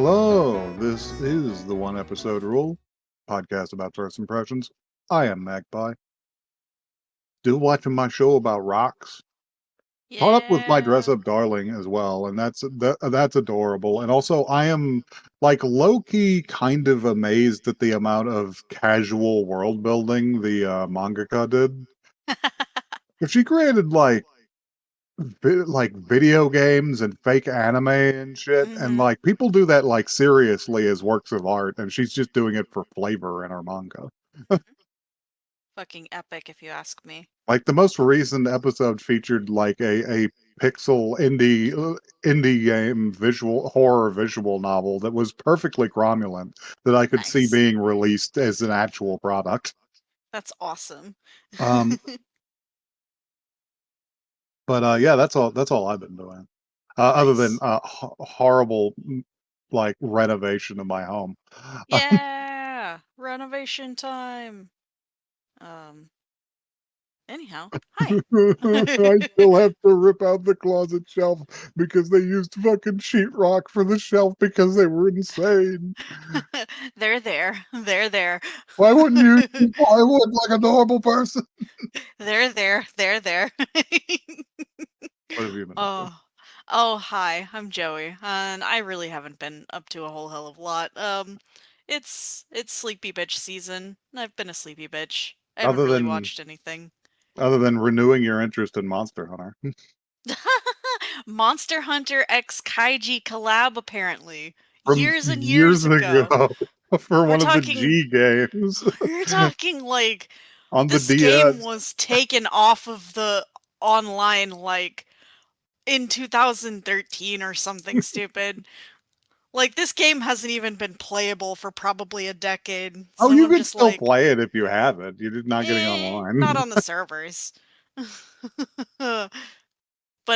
Hello, this is the One Episode Rule podcast about first impressions. I am Magpie. Still watching my show about rocks. Caught up with my dress Yeah. up darling as well, and that's adorable. And also, I am like low key kind of amazed at the amount of casual world building the mangaka did. If she created like video games and fake anime and shit, and hmm like people do that like seriously as works of art, and she's just doing it for flavor in her manga. Fucking epic, if you ask me. Like the most recent episode featured like a pixel indie game visual novel that was perfectly cromulent that I could see Nice. being released as an actual product. That's awesome. Um, but yeah, that's all I've been doing. Other than Nice. horrible like renovation of my home. Yeah. Renovation time. Um. Anyhow, hi. I still have to rip out the closet shelf because they used fucking sheetrock for the shelf because they were insane. They're there. They're there. Why wouldn't you use plywood like a normal person? They're there. They're there. What have you been up to? Oh. Oh, hi. I'm Joey, and I really haven't been up to a whole hell of a lot. It's sleepy bitch season. I've been a sleepy bitch. I haven't Other really than watched anything. renewing your interest in Monster Hunter Monster Hunter X Kaiji collab apparently. from Years and years years ago. ago for We're one of the talking G games we're talking like on the this game DS. was taken off of the online like in 2013 or something stupid. Like this game hasn't even been playable for probably a decade. Oh, So you I'm could just still like, play it if you have it. You're just not getting not online. on the servers. But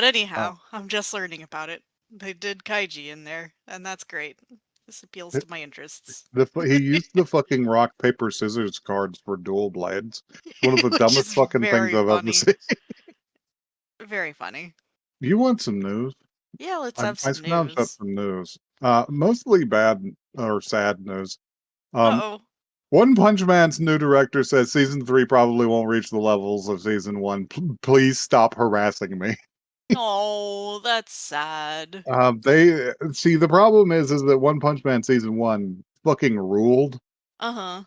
Uh, anyhow, I'm just learning about it. They did kaiji in there, and that's great. This appeals to my interests. he used the fucking rock paper scissors cards for dual blades. It's one of the Which dumbest is fucking things very I've ever funny. seen. Very funny. You want some news? Yeah, let's I, have I some scrounged up news. some news. Mostly bad or sad news. Um, Uh-oh. One Punch Man's new director says season three probably won't reach the levels of season one. Please stop harassing me. Oh, that's sad. They see the problem is that One Punch Man season one fucking ruled. Uh-huh.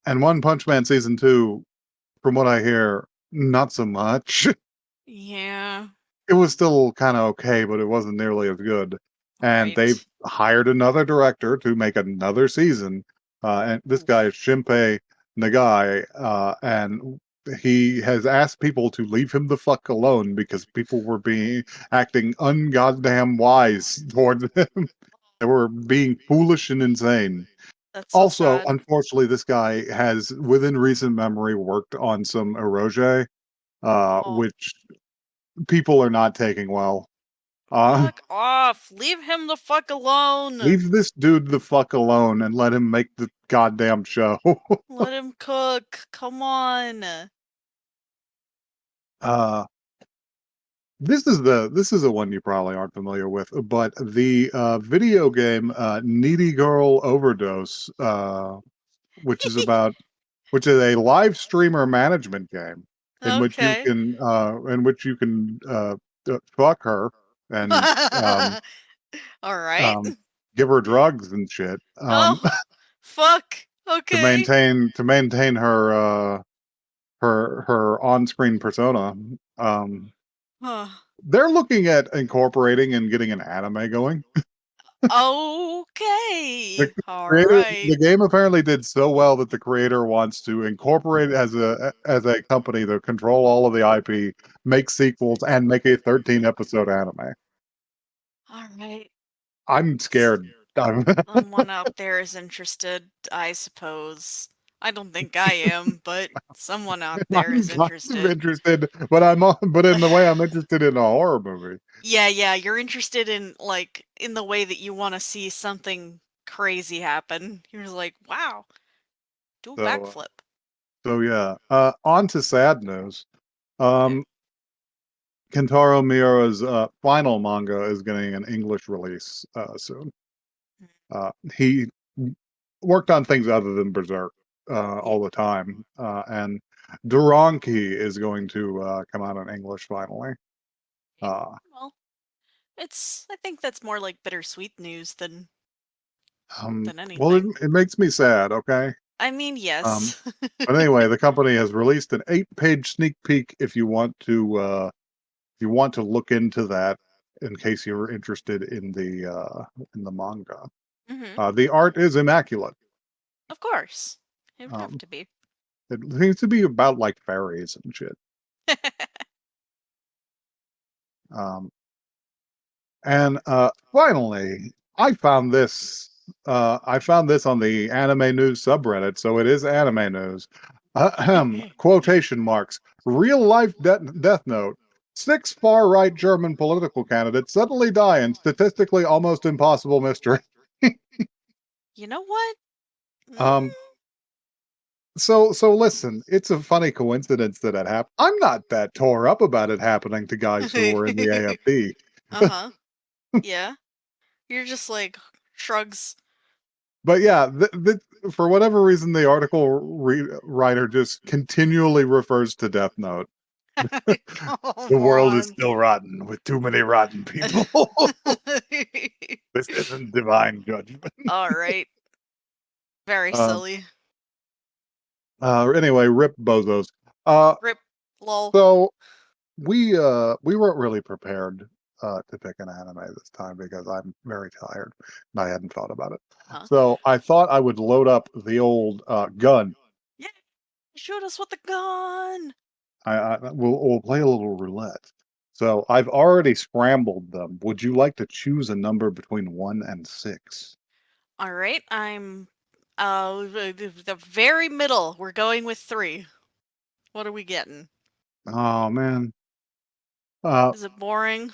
And One Punch Man season two, from what I hear, not so much. Yeah. It was still kind of okay, but it wasn't nearly as good. And they've Right. hired another director to make another season. And this guy is Oof. Shinpei Nagai, and he has asked people to leave him the fuck alone because people were being acting ungoddamn wise toward him. They were being foolish and insane. That's so Also, sad. unfortunately, this guy has, within recent memory, worked on some eroge, Oh. which people are not taking well. Uh, Fuck off. Leave him the fuck alone. Leave this dude the fuck alone and let him make the goddamn show. Let him cook. Come on. uh, this is a one you probably aren't familiar with, but the video game Needy Girl Overdose, which is about which is a live streamer management game Okay. in which you can fuck her and All right. um, give her drugs and shit. Oh, fuck. Okay. To maintain her her on-screen persona. Um, Huh. they're looking at incorporating and getting an anime going. The Okay. All creator, right. the game apparently did so well that the creator wants to incorporate it as a company that control all of the IP, make sequels, and make a 13 episode anime. All right. I'm scared. I'm Someone out there is interested, I suppose. I don't think I am, but someone out there I'm is kind of interested. interested, but in the way I'm interested in a horror movie. Yeah, yeah, you're interested in like in the way that you want to see something crazy happen. You're like, "Wow, do a So backflip." yeah. On to sad news. Okay. Um, Kentaro Miura's final manga is getting an English release soon. He worked on things other than Berserk Yeah. all the time, and Duranki is going to come out in English finally. Yeah. Uh, Well, I think that's more like bittersweet news than well, anything. it makes me sad. Okay. I mean, Um, yes. but anyway, the company has released an 8-page sneak peek. If you want to look into that, in case you're interested in the manga, Hmm. the art is immaculate. Of course. It would have Um, to be. it seems to be about like fairies and shit. Um, and finally, I found this on the anime news subreddit, so it is anime news. Quotation marks. Real life death note. 6 far right German political candidates suddenly die in statistically almost impossible mystery. You know what? Um, Mm. so listen, it's a funny coincidence that it happened. I'm not that tore up about it happening to guys who were in the AFD. Uh-huh. Yeah. You're just like shrugs. But yeah, for whatever reason, the article writer just continually refers to Death Note. The Come world is on. still rotten with too many rotten people. This isn't divine judgment. All right. Very Uh, silly. anyway, rip bozos. Uh, Rip. Lol. so we weren't really prepared to pick an anime this time because I'm very tired and I hadn't thought about it. Huh? So I thought I would load up the old gun. Yeah. Shoot us with the gun. We'll play a little roulette. So I've already scrambled them. Would you like to choose a number between 1 and 6? All right. I'm the very middle. We're going with 3. What are we getting? Oh man. Uh, Is it boring?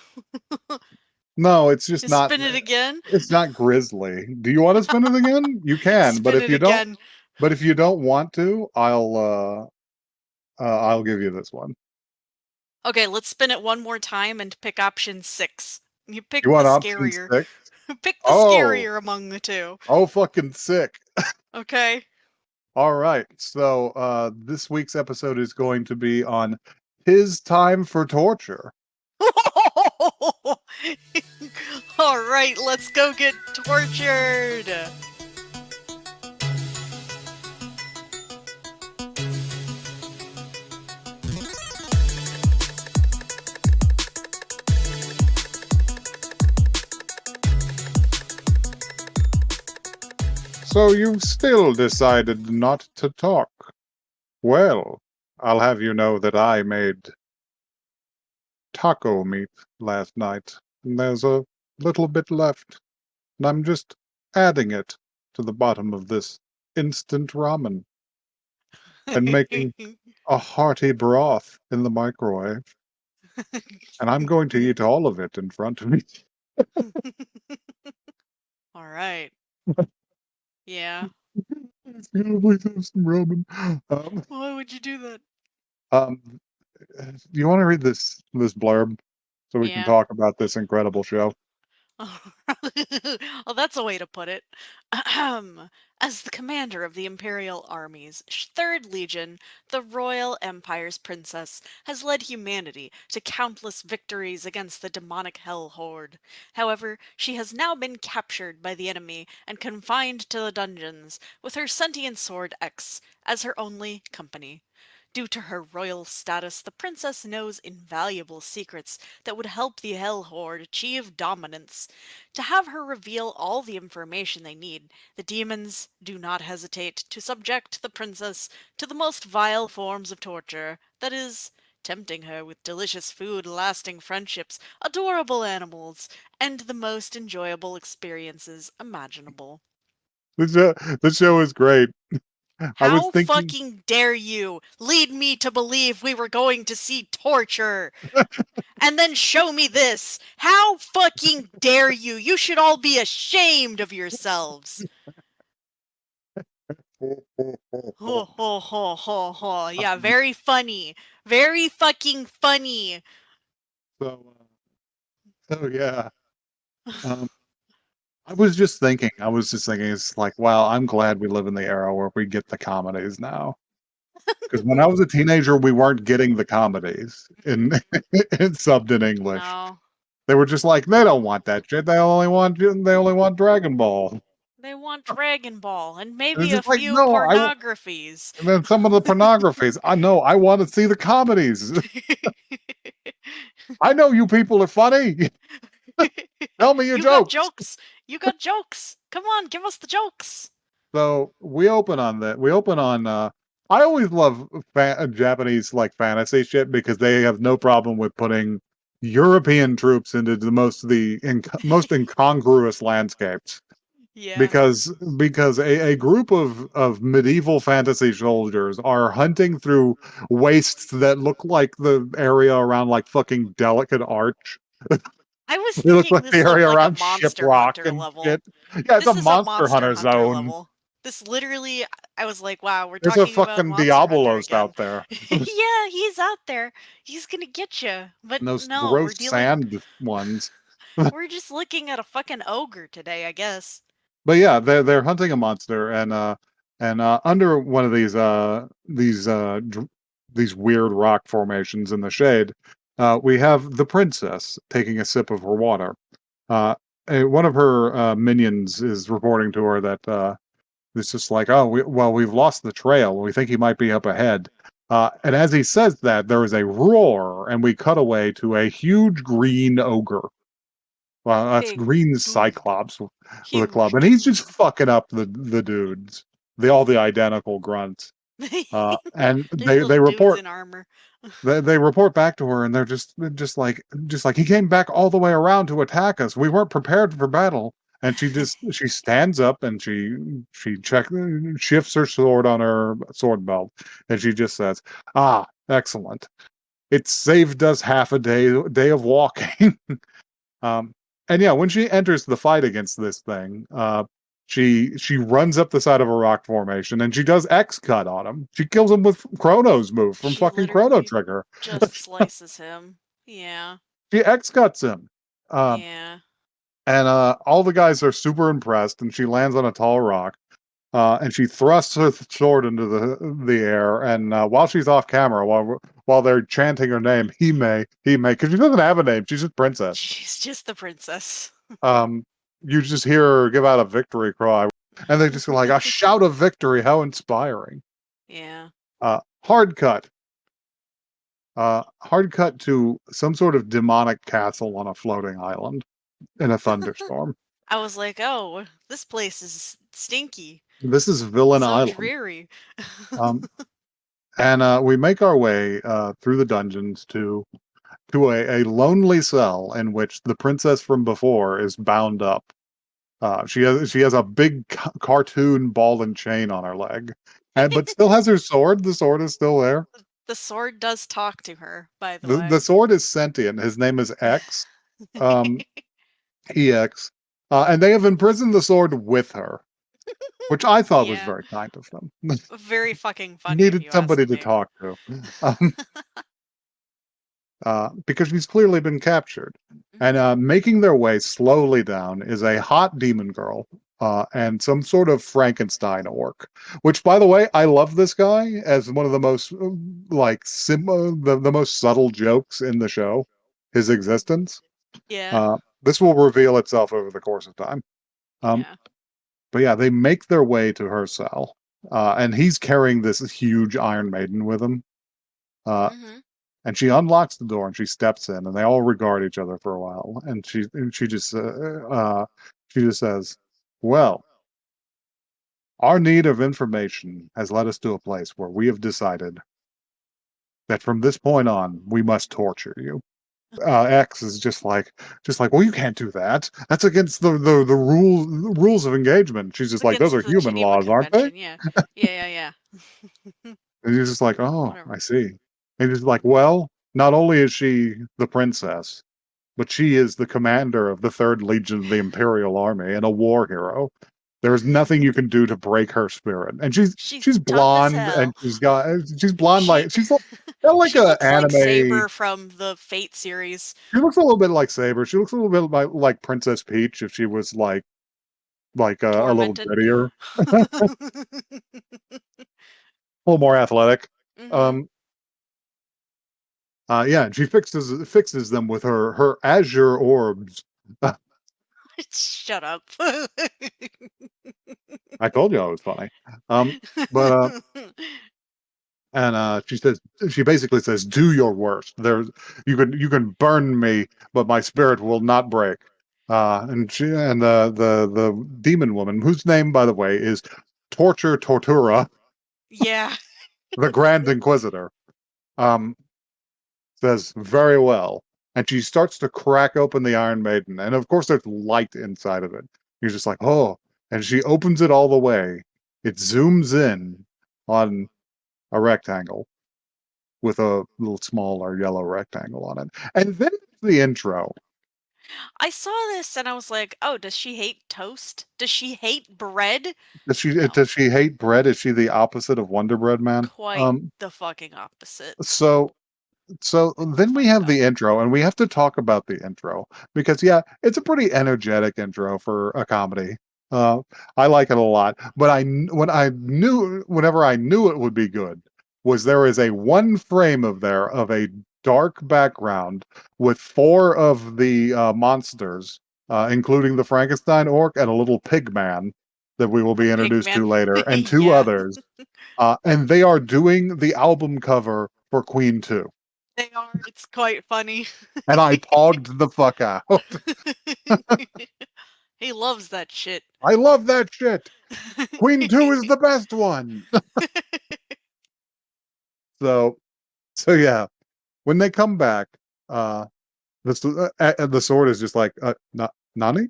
no, it's just You not. spin it again? It's not Grizzly. Do you want to spin it again? You can, but Spin if it you don't, again. want to, I'll give you this one. Okay, let's spin it one more time and pick option 6. You You pick the want option scarier. 6? Pick the Oh, scarier among the two. oh, fucking sick. Okay. All right. So this week's episode is going to be on his time for torture. All right, let's go get tortured. So you've still decided not to talk. Well, I'll have you know that I made taco meat last night, and there's a little bit left, and I'm just adding it to the bottom of this instant ramen and making a hearty broth in the microwave, and I'm going to eat all of it in front of me. All right. Yeah. It's gonna please have some ramen. Um, Why would you do that? um, do you want to read this blurb so we can Yeah. talk about this incredible show? Well, that's a way to put it. Ahem. As the commander of the Imperial armies, Third Legion, the Royal Empire's princess has led humanity to countless victories against the demonic Hell Horde. However, she has now been captured by the enemy and confined to the dungeons, with her sentient sword X as her only company. Due to her royal status, the princess knows invaluable secrets that would help the Hell Horde achieve dominance. To have her reveal all the information they need, the demons do not hesitate to subject the princess to the most vile forms of torture, that is, tempting her with delicious food, lasting friendships, adorable animals, and the most enjoyable experiences imaginable. The show is great. I was How thinking fucking dare you lead me to believe we were going to see torture and then show me this? How fucking dare you? You should all be ashamed of yourselves. Ho ho ho ho ho. Yeah, um, very funny. Very fucking funny. so yeah. Um, I was just thinking, it's like, wow, I'm glad we live in the era where we get the comedies now. Because when I was a teenager, we weren't getting the comedies in Mm-mm. in subbed in English. No. They were just like, they don't want that shit. They only want Dragon Ball. They want Dragon Ball and And it's maybe a just like, few no, pornographies. and then some of the pornographies. I know, I want to see the comedies. I know you people are funny. Tell me your You got jokes. jokes. You got jokes. Come on, give us the jokes. So we open on that. We open on. I always love Japanese like fantasy shit because they have no problem with putting European troops into most incongruous landscapes. Yeah. Because a group of medieval fantasy soldiers are hunting through wastes that look like the area around like fucking Delicate Arch. I was They look thinking like the this looked area like a around Monster Shiprock Hunter and level. shit. Yeah, it's a This is a Monster Monster Hunter Hunter zone. level. This literally, I was like, wow, we're There's a talking about fucking Monster Hunter Diabolos again. out there. Yeah, he's out there. He's gonna get you. But And those no, gross sand ones. we're just looking at a fucking ogre today, I guess. But yeah, they're hunting a monster, and under one of these weird rock formations in the shade, we have the princess taking a sip of her water. Uh, One of her minions is reporting to her that it's just like, oh, we've lost the trail. We think he might be up ahead. And as he says that, there is a roar, and we cut away to a huge green ogre. Well, that's Big green dude. cyclops with a club, Huge and he's just dude. fucking up the dudes, all the identical grunts. And There's little they dudes report in armor. they report back to her, and they're just like he came back all the way around to attack us. We weren't prepared for battle. And she stands up and she shifts her sword on her sword belt, and she just says, "Ah, excellent! It saved us half a day of walking." Um, and yeah, when she enters the fight against this thing, she runs up the side of a rock formation and she does X cut on him. She kills him with Chrono's move from She fucking Chrono literally Trigger. just slices him. Yeah. She X cuts him. Um, Yeah. and all the guys are super impressed, and she lands on a tall rock. And she thrusts her sword into the air, and while she's off camera, while they're chanting her name, Hime, because she doesn't have a name, she's just princess. She's just the princess. um, you just hear her give out a victory cry, and they just go like a shout of victory. How inspiring! Yeah. Hard cut. Hard cut to some sort of demonic castle on a floating island in a thunderstorm. I was like, oh, this place is stinky. This is Villain So Island. dreary. Um, and we make our way through the dungeons to a lonely cell in which the princess from before is bound up. She has a big cartoon ball and chain on her leg, and but still has her sword. The sword is still there. The sword does talk to her, by the The way. sword is sentient. His name is X, um, EX, and they have imprisoned the sword with her, which I thought was Yeah. very kind of them. Very fucking funny if Needed you ask somebody to me. talk to, um, because she's clearly been captured. And Hmm. making their way slowly down is a hot demon girl and some sort of Frankenstein orc. Which, by the way, I love this guy as one of the most the most subtle jokes in the show. His existence. Yeah. This will reveal itself over the course of time. Um, Yeah. but yeah, they make their way to her cell, and he's carrying this huge Iron Maiden with him. Uh, Hmm. and she unlocks the door and she steps in, and they all regard each other for a while. And she just says, "Well, our need of information has led us to a place where we have decided that from this point on we must torture you." X is just like, well, you can't do that. That's against the rules of engagement. She's It's just like, those against are the human Geneva laws, aren't they? Convention. Yeah. Yeah, yeah. And he's just like, oh, I Whatever. see. And he's like, well, not only is she the princess, but she is the commander of the Third Legion of the Imperial Army and a war hero. There's nothing you can do to break her spirit. And She's she's tough as blonde, and hell. she's blonde She like got like she a looks like anime. Saber from the Fate series. She looks a little bit like Saber. She looks a little bit like Princess Peach if she was like like a little Tormented. grittier, a little more athletic. Mhm. Um, yeah, and she fixes them with her azure orbs. Shut up. I told you I was funny. But and she basically says, "Do your worst. There, you can burn me, but my spirit will not break." And the demon woman, whose name, by the way, is Tortura, Yeah. the Grand Inquisitor, um, says very well, and she starts to crack open the Iron Maiden, and of course there's light inside of it. You're just like, oh, and she opens it all the way. It zooms in on a rectangle with a little smaller yellow rectangle on it. And then the intro. I saw this and I was like, "Oh, does she hate toast? Does she hate bread?" No, Does she hate bread? Is she the opposite of Wonder Bread Man? quite the fucking opposite. So so then we Fucked have up. the intro, and we have to talk about the intro because yeah, it's a pretty energetic intro for a comedy. Uh, I like it a lot, but whenever I knew it would be good, was there is a one frame of a dark background with four of the monsters, including the Frankenstein orc and a little pig man that we will A be pig introduced man. to later, and two Yeah. others, and they are doing the album cover for Queen 2. They are. It's quite funny. And I pogged the fuck out. He loves that shit. I love that shit. Queen 2 is the best one. So so yeah, when they come back, uh the sword is just like Nani?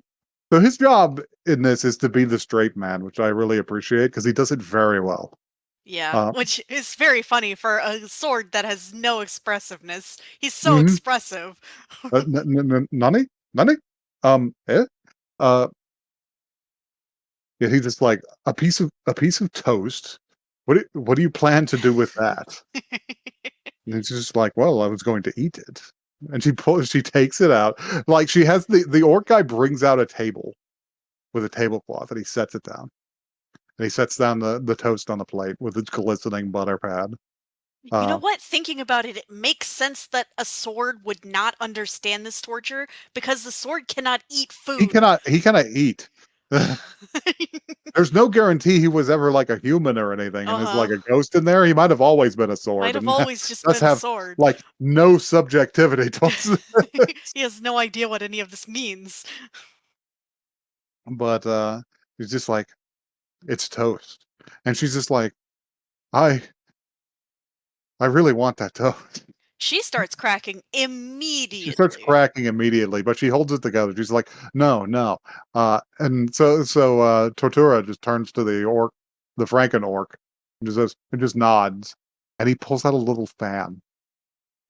So his job in this is to be the straight man, which I really appreciate because he does it very well. Yeah, Uh, which is very funny for a sword that has no expressiveness. He's so mhm. expressive. Nani? Nani? Eh? Uh, yeah, he's just like a piece of toast. What do you plan to do with that? And it's just like, well, I was going to eat it. And she takes it out. Like she has the orc guy brings out a table with a tablecloth and he sets it down. And he sets down the toast on the plate with its glistening butter pad. You know Uh what? Thinking about it, it makes sense that a sword would not understand this torture because the sword cannot eat food. he cannot eat. There's no guarantee he was ever like a human or anything and is like Uh-huh. a ghost in there. He might have always been a Might sword have and always just does been a have sword. like no subjectivity towards it. He has no idea what any of this means. But he's just like, it's toast. And she's just like, I I really want that toast. She starts cracking She starts immediately. cracking immediately, but she holds it together. She's like, "No, no." And Tortura just turns to the orc, the Franken orc, and just nods, and he pulls out a little fan.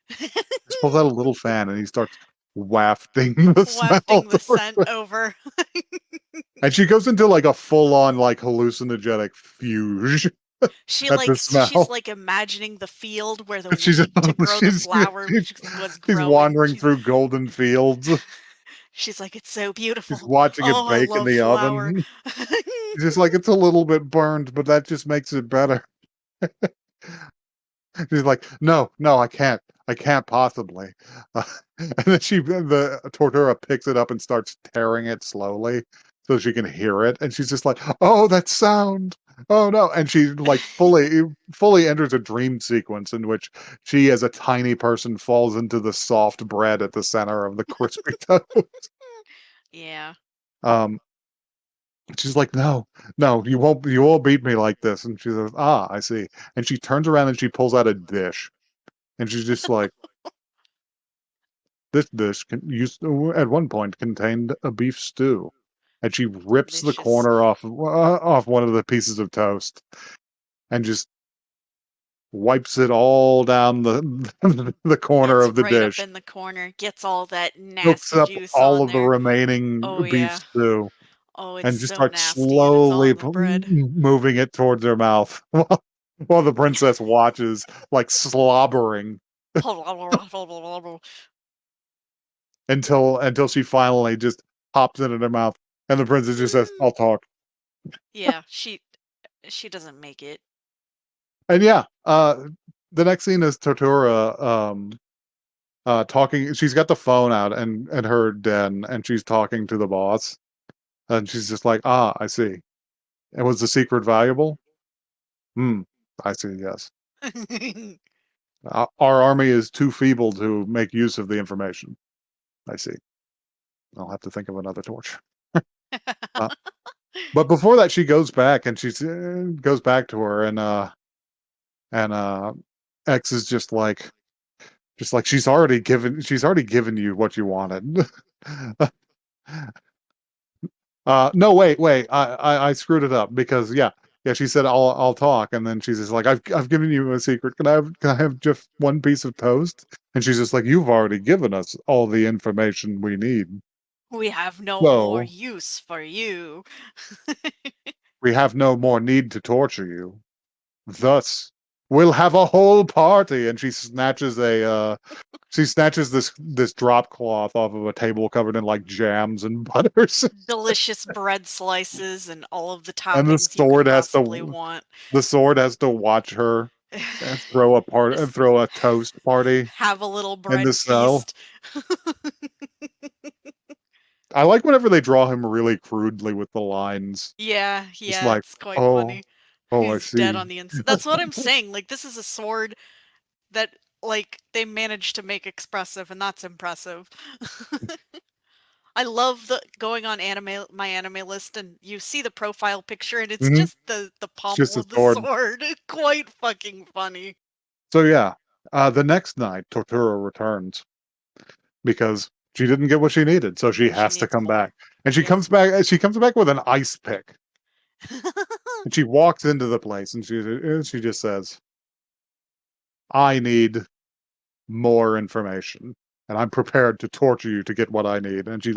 Just pulls out a little fan, and he starts wafting the smell Wafting the towards scent her. over. And she goes into like a full on like hallucinogenic fuge at the She's smell. like imagining the field where the She's wheat to grow the flower she's was she's growing. wandering through golden fields. She's like, it's so She's beautiful. watching it Oh, I bake in love the flour. oven. She's just like, it's a little bit burned, but that just makes it better. She's like, no, no, I can't possibly. And then the Tortura picks it up and starts tearing it slowly so she can hear it. And she's just like, oh, that sound. Oh no. And she like fully enters a dream sequence in which she, as a tiny person, falls into the soft bread at the center of the crispy toast. Yeah. Um, She's like, "No, no, you won't beat me like this." And she says, "Ah, I see." And she turns around and she pulls out a dish, and she's just like, "This dish at one point contained a beef stew." And she rips the Delicious. corner off one of the pieces of toast and just wipes it all down the corner It's of the right up dish, in the corner. Gets all that soaks nasty up juice all on of the there. remaining Oh, beef yeah. stew, Oh, it's and just so starts nasty, and it's all slowly in the bread. moving it towards her mouth while the princess watches, like slobbering until she finally just pops it in her mouth. And the princess just says, Mm. "I'll talk." Yeah, she doesn't make it. And yeah, the next scene is Tortura talking. She's got the phone out and her den, and she's talking to the boss, and she's just like, "Ah, I see. And was the secret valuable? Hmm, I see. Yes. Our army is too feeble to make use of the information. I see. I'll have to think of another torch." Uh, but before that, she goes back and she goes back to her, and X is just like she's already given you what you wanted. No, wait, I screwed it up because yeah, she said I'll talk, and then she's just like I've given you a secret. Can I have just one piece of toast? And she's just like you've already given us all the information we need, We have no more so use for you. we have no more need to torture you. Thus, we'll have a whole party. And she snatches this drop cloth off of a table covered in like jams and butters, Delicious bread slices and all of the and the toppings you could sword has possibly to want. the sword has to watch her and Just throw a toast party have a little in the bread cell. feast. I like whenever they draw him really crudely with the lines. Yeah, Just yeah, like, it's quite oh, funny. oh, I He's dead see. on the inside. That's what I'm saying. Like, this is a sword that, like, they managed to make expressive, and that's impressive. I love the going on my anime list, and you see the profile picture, and it's Mhm. just the It's just pommel a of the sword. sword. Quite fucking funny. So yeah, the next night, Tortura returns because she didn't get what she needed, so she She has to needs come back. more. And she Yep. comes back. She comes back with an ice pick, and she walks into the place, and she just says, "I need more information, and I'm prepared to torture you to get what I need." And she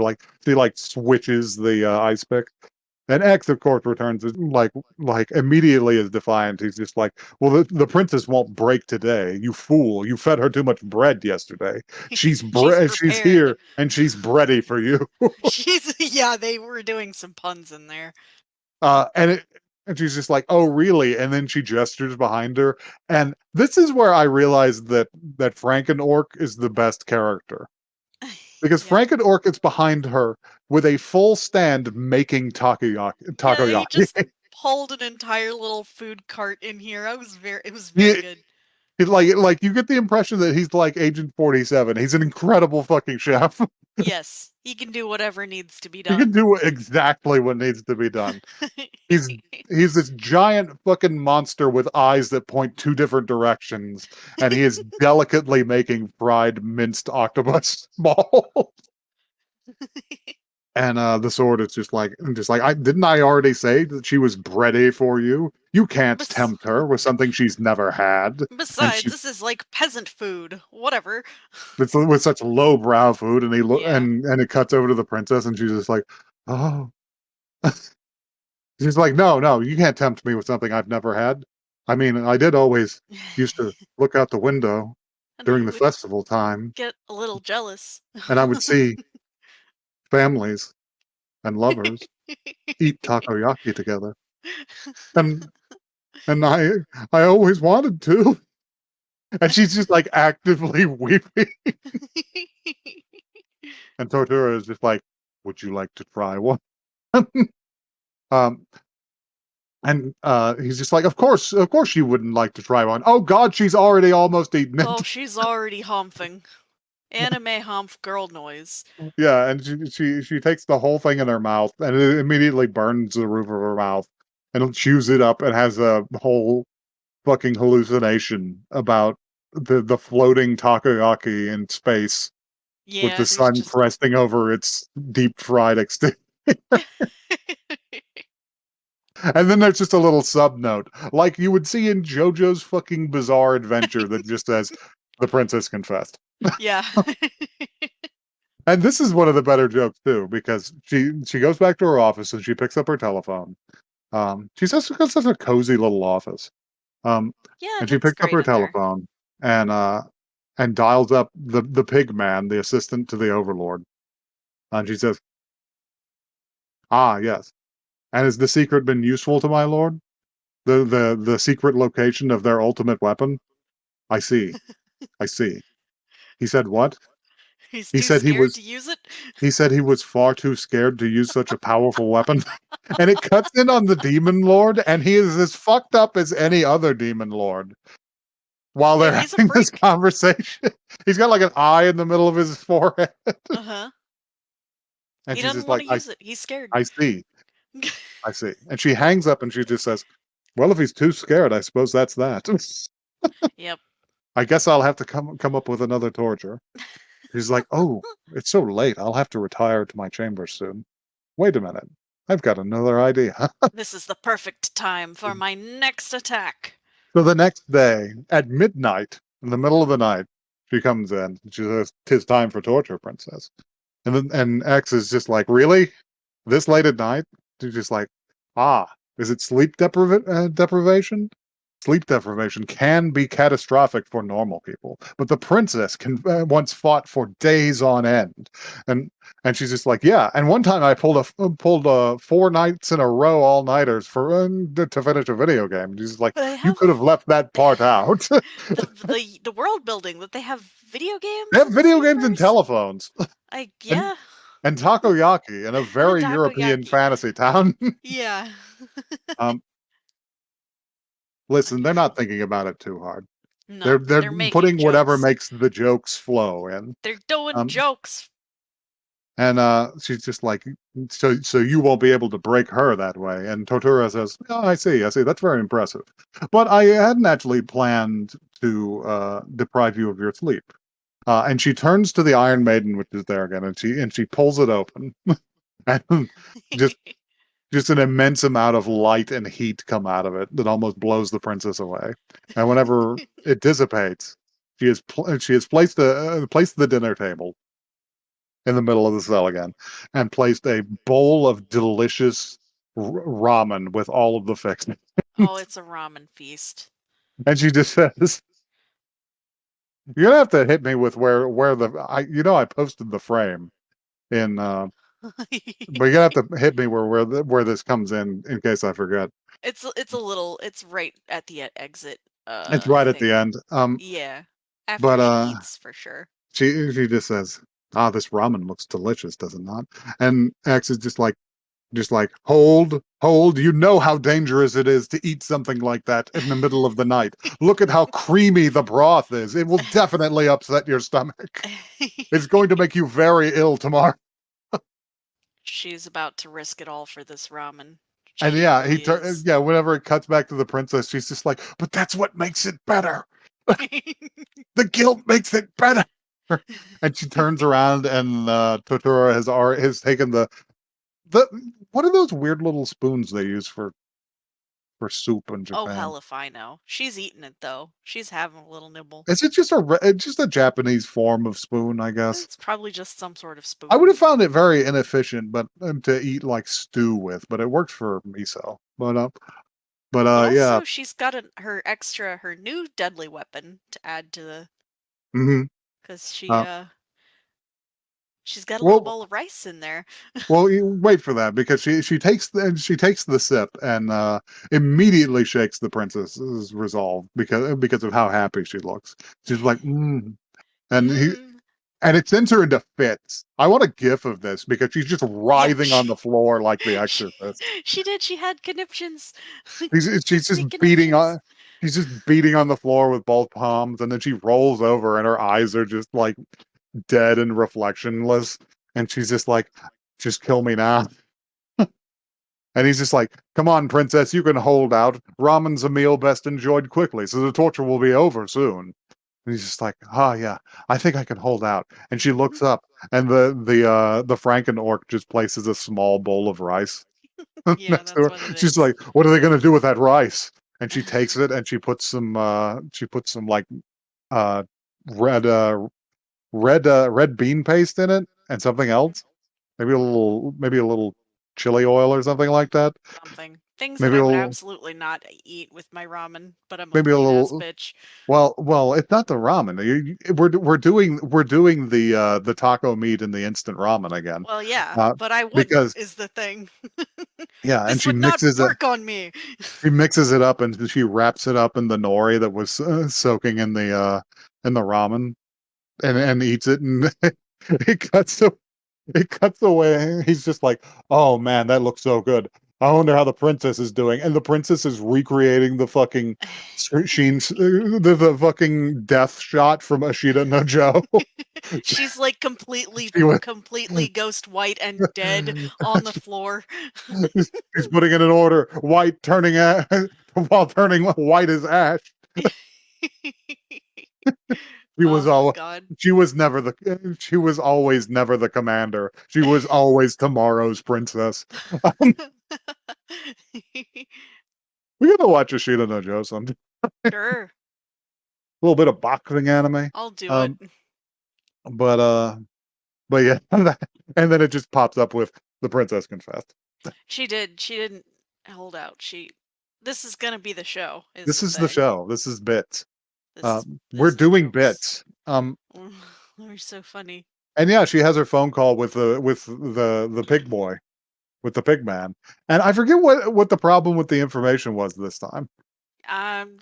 switches the ice pick. And X, of course, returns like immediately as defiant. He's just like, "Well, the princess won't break today. You fool! You fed her too much bread yesterday. She's She's prepared. here and she's bready for you." She's yeah, they were doing some puns in there. And she's just like, "Oh, really?" And then she gestures behind her, and this is where I realized that Frankenork is the best character. Because Yeah. Frankenork is behind her with a full stand making takoyaki. Yeah, he just Takoyaki. pulled an entire little food cart in here. It was very he, good. like you get the impression that he's like Agent 47. He's an incredible fucking chef. Yes, he can do whatever needs to be He can done. do exactly what needs to be done. He's he's this giant fucking monster with eyes that point two different directions, and he is delicately making fried minced octopus balls. And the sword is just like I already say that she was ready for you. You can't Bes- tempt her with something she's never had, and Besides, she this is like peasant food. Whatever. with such low brow food. And he look Yeah. and it cuts over to the princess, and she's just like, oh, she's like, no, no, you can't tempt me with something I've never had. I mean, I did always used to look out the window And during I the would festival time, get a little jealous. and I would see families and lovers eat takoyaki together, and and I always wanted to. And she's just like actively weeping. And Tortura is just like, would you like to try one? um, and he's just like, of course she wouldn't like to try one. Oh God, she's already almost eaten Oh, it. she's already humping. Anime humph girl noise. Yeah, and she takes the whole thing in her mouth, and it immediately burns the roof of her mouth, and chews it up, and has a whole fucking hallucination about the floating takoyaki in space with Yeah, the there's sun just resting over its deep fried exterior. And then there's just a little sub note, like you would see in JoJo's fucking Bizarre Adventure, that just says, "The princess confessed." yeah. And this is one of the better jokes too, because she goes back to her office and she picks up her telephone. She's just got such a cozy little office. Um, Yeah, it and she looks picks up great her in there. telephone and dials up the pig man, the assistant to the overlord. And she says, Ah, yes. And has the secret been useful to my lord? The secret location of their ultimate weapon? I see. I see. He said what? He's He too said he scared was to use it. he said he was far too scared to use such a powerful weapon. And it cuts in on the demon lord, and he is as fucked up as any other demon lord while Yeah, they're he's a having this freak. conversation. He's got like an eye in the middle of his forehead. Uh huh. And He she's doesn't just want like, to use it. He's scared. I see. I see. And she hangs up and she just says, well, if he's too scared, I suppose that's that. Yep. I guess I'll have to come up with another torture. He's like, oh, it's so late. I'll have to retire to my chambers soon. Wait a minute. I've got another idea. This is the perfect time for my next attack. So the next day, at midnight, in the middle of the night, she comes in. She says, "'Tis time for torture, princess." And X is just like, "Really? This late at night?" She's just like, "Ah, is it deprivation? Sleep deprivation can be catastrophic for normal people, but the princess can once fought for days on end." And and she's just like, "Yeah." And one time I pulled 4 nights in a row, all nighters to finish a video game. And she's like, They "You have could have left that part out." the world building that they have video They games have in this video games and universe. telephones I and yeah, and takoyaki in a and very European takoyaki. fantasy town. Yeah. um, Listen, they're not thinking about it too hard. They're No, they're they're making putting whatever jokes. makes the jokes flow in. They're doing Um, jokes. she's just like, so you won't be able to break her that way. And Totura says, oh, I see. That's very impressive. But I hadn't actually planned to deprive you of your sleep. And she turns to the Iron Maiden, which is there again, and she pulls it open, and just just an immense amount of light and heat come out of it that almost blows the princess away. And whenever it dissipates, she has placed the dinner table in the middle of the cell again, and placed a bowl of delicious ramen with all of the fixings. Oh, it's a ramen feast. And she just says, "You're gonna have to hit me with where the I posted the frame in, but you're gonna have to hit me where this comes in case I forget." It's a little it's right at the exit, It's I right at the think. end. Yeah. After But she eats for sure. she just says, "Ah, this ramen looks delicious, does it not?" And X is just like, hold. You know how dangerous it is to eat something like that in the middle of the night. Look at how creamy the broth is. It will definitely upset your stomach. It's going to make you very ill tomorrow. She's about to risk it all for this ramen. And She yeah, really is. whenever it cuts back to the princess, she's just like, but that's what makes it better. The guilt makes it better. And she turns around, and Totoro has taken the what are those weird little spoons they use for soup in Oh, Japan? hell if I know. She's eating it, though. She's having a little nibble. Is it just a Japanese form of spoon, I guess? It's probably just some sort of I would spoon. have found it very inefficient, but to eat like stew with, but it works for miso. But Yeah. also, she's got her new deadly weapon to add to the, Hmm. because Uh, she's got a little well, bowl of rice in there. you wait for that because she takes the sip and immediately shakes the princess's resolve because of how happy she looks. She's like, and he Mmm. and it sends her into fits. I want a gif of this because she's just Yeah, writhing on the floor like the she, Exorcist. she did. She had conniptions. She's Gives just me beating conniptions. on she's just beating on the floor with both palms, and then she rolls over and her eyes are just like dead and reflectionless, and she's just like, just kill me now. And he's just like, come on, princess, you can hold out. Ramen's a meal best enjoyed quickly, so the torture will be over soon. And he's just like, oh yeah, I think I can hold out. And she looks up, and the Franken orc just places a small bowl of rice Yeah, next to that's her. what it She's is. like, what are they gonna do with that rice? And she takes it and she puts some like uh red red bean paste in it and something else. Maybe a little chili oil or something like that. Something. Things that Maybe I a would little, absolutely not eat with my ramen, but I'm a maybe a clean ass little. bitch. Well, it's not the ramen. We're doing the taco meat and the instant ramen again, Well, yeah, uh, but I wouldn't because is the thing. yeah, and This would not work on me. she mixes it up and she wraps it up in the nori that was soaking in the ramen and eats it and it cuts it cuts away. He's just like, oh man, that looks so good. I wonder how the princess is doing. And the princess is recreating the fucking the fucking death shot from Ashita no Joe. She's like completely She was completely ghost white and dead on the floor. she's putting it in order. White turning while turning white as ash. She was Oh my all god. she was never the she was always never the commander. She was always tomorrow's princess. Um, we gotta watch Ashita no Joe sometime. Sure, A little bit of boxing anime. I'll do it. Um, but yeah, and then it just pops up with the princess confessed. She did. She didn't hold out. This is gonna be the show, is This the is the thing. show. This is bits. We're This is doing jokes. bits. They're so funny. And yeah, she has her phone call with the pig boy, with the pig man. And I forget what the problem with the information was this time.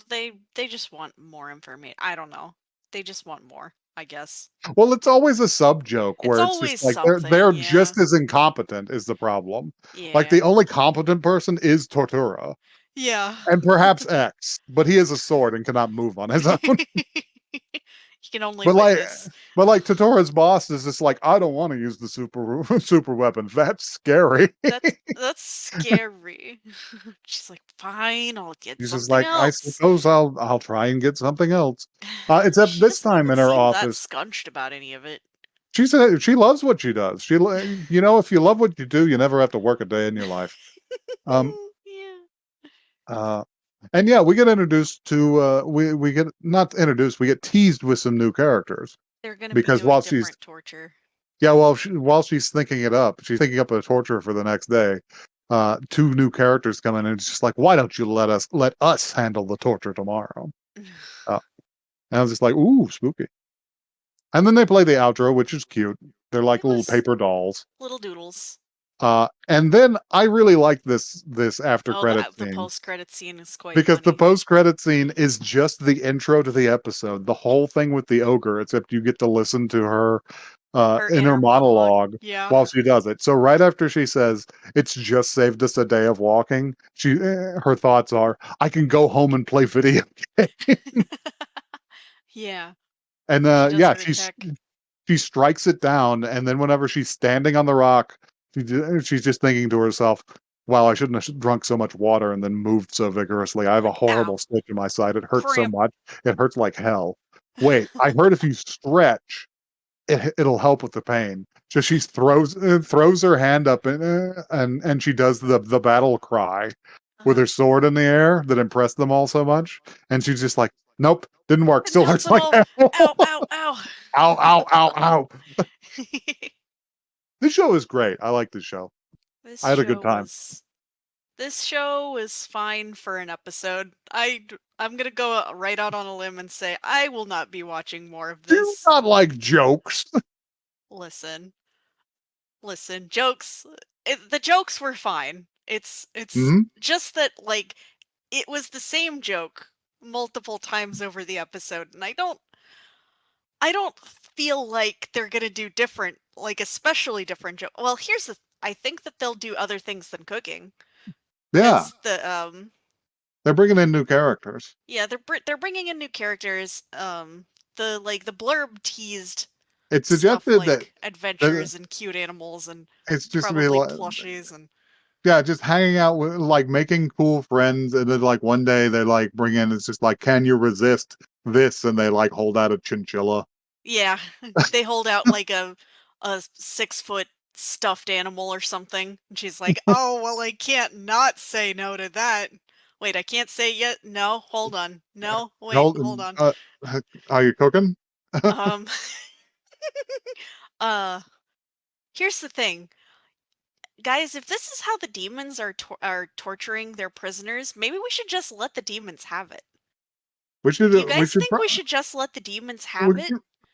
They just want more information. I don't know. They just want more, I guess. Well, it's always a sub joke It's where it's just always like something, they're yeah. just as incompetent is the problem. Like Yeah. the only competent person is Tortura Yeah. and perhaps X, but he has a sword and cannot move on his own. You can only But like, witness. Totora's boss is just like, I don't want to use the super super weapon. That's scary. That's scary. She's like, fine, I'll get He's just something like, I else. suppose I'll try and get something else. Except She this doesn't time even in her seem that office, scunched about any of it. she said she loves what she does. If you love what you do, you never have to work a day in your life. Um, Yeah. uh, and yeah, we get introduced to we get not introduced, we get teased with some new characters They're gonna be because doing different torture. while she's thinking it up, she's thinking up a torture for the next day. Two new characters come in, and it's just like, why don't you let us handle the torture tomorrow? Uh, and I was just like, ooh, spooky. And then they play the outro, which is cute. They're like It little was paper dolls. little doodles. And then I really like this after Oh, credit the scene post-credit scene is quite because the funny. post credit scene is just the intro to the episode. The whole thing with the ogre, except you get to listen to her Her inner inner monologue. monologue Yeah. while she does it. So right after she says it's just saved us a day of walking, her thoughts are, I can go home and play video games. Yeah. And She does yeah, her attack. she strikes it down, and then whenever she's standing on the rock, she's just thinking to herself, "Wow, I shouldn't have drunk so much water and then moved so vigorously. I have a Like, horrible ow, stitch in my side. It hurts so cramp. much. It hurts like hell. Wait, I heard if you stretch, it'll help with the pain." So she throws her hand up and she does the battle cry with Uh-huh. her sword in the air that impressed them all so much, and she's just like, "Nope, didn't work. Didn't Still help hurts at like all. hell." Ow, ow, ow. Ow, ow, ow, ow. This show is great. I like this show. This I had a good show time. was this show was fine for an episode. I'm gonna go right out on a limb and say I will not be watching more of Do you this. not like jokes? Listen, listen, jokes. The jokes were fine. It's Hmm. just that like it was the same joke multiple times over the episode, and I don't feel like they're gonna do different, like especially different joke. Well, I think that they'll do other things than cooking Yeah, because they're bringing in new characters. yeah, they're bringing in new characters. The blurb teased It's stuff suggested that like that adventures and cute animals and it's just to be probably like, plushies and yeah, just hanging out with like making cool friends, and then like one day they like bring in it's just like, can you resist this? And they like hold out a chinchilla. yeah, they hold out like a 6 foot stuffed animal or something. And she's like, "Oh well, I can't not say no to that." Wait, I can't say yet. No, hold on. No, wait, Hold, hold on. uh, are you cooking? Um, uh, here's the thing. Guys, if this is how the demons are torturing their prisoners, maybe we should just let the demons have it. We should Do you we guys should think pro- we should just let the demons have we, it?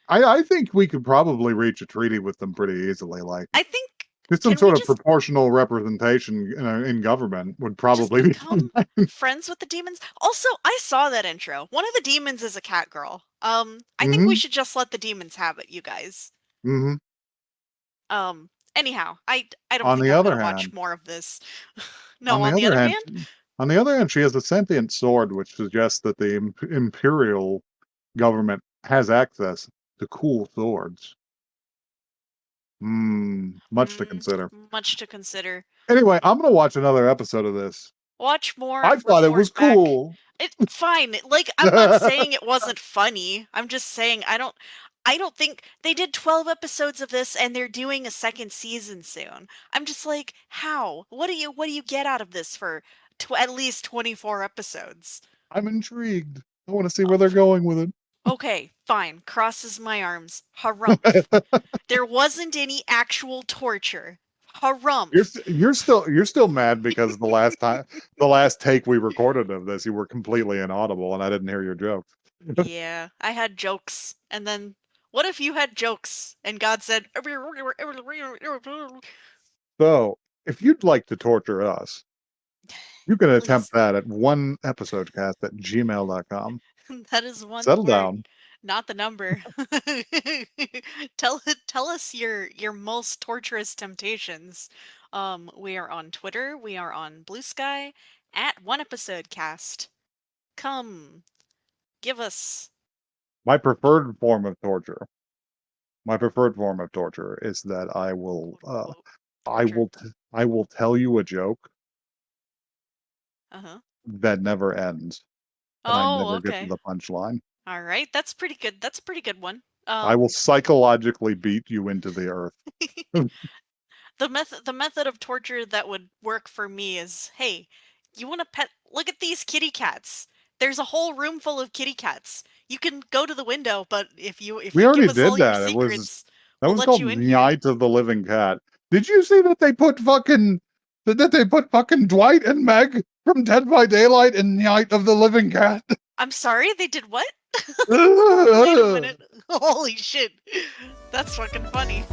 I think we could probably reach a treaty with them pretty easily. Like I think just some can we sort of just proportional representation in government would just probably be become fine. friends with the demons? Also, I saw that intro. One of the demons is a cat girl. I think we Hmm. should just let the demons have it, you guys. Hmm. Anyhow, I don't On think the I'm other gonna watch hand, more of this. No, on the on the other other hand, hand, on the other hand, she has a sentient sword, which suggests that the imperial government has access to cool swords. Much to consider. much to consider. Anyway, I'm gonna watch another episode of this. Watch more, I thought it was report back. cool. It fine. Like I'm not saying it wasn't funny. I'm just saying I don't think they did 12 episodes of this and they're doing a second season soon. I'm just like, how? What do you get out of this for at least 24 episodes? I'm intrigued. I want to see Uh, where they're going with Okay, fine. Crosses my arms. Harumph. it. There wasn't any actual torture. Harumph. You're still mad because the last take we recorded of this, you were completely inaudible and I didn't hear your jokes. Yeah, I had jokes. And then what if you had jokes and God said So, if you'd like to torture us, you can attempt please. that at one episodecast at gmail.com. That is one Settle word, down. not the number. Tell us your most torturous temptations. We are on Twitter, we are on Blue Sky at one episode cast. Come, give us My preferred form of torture. My preferred form of torture is that quote unquote I torture. will I will tell you a joke Uh-huh. that never ends and I Oh, never get to okay. the punchline. All right. That's pretty good. That's a pretty good one. I will psychologically beat you into the earth. The method of torture that would work for me is, hey, you want to pet? Look at these kitty cats. There's a whole room full of kitty cats. You can go to the window, but if We you give already us all did your that. It was secrets, that we'll was let called you in here. Night of the Living Cat. Did you see that they put fucking Dwight and Meg from Dead by Daylight in Night of the Living Cat? I'm sorry, they did what? Wait a minute. Holy shit. That's fucking funny.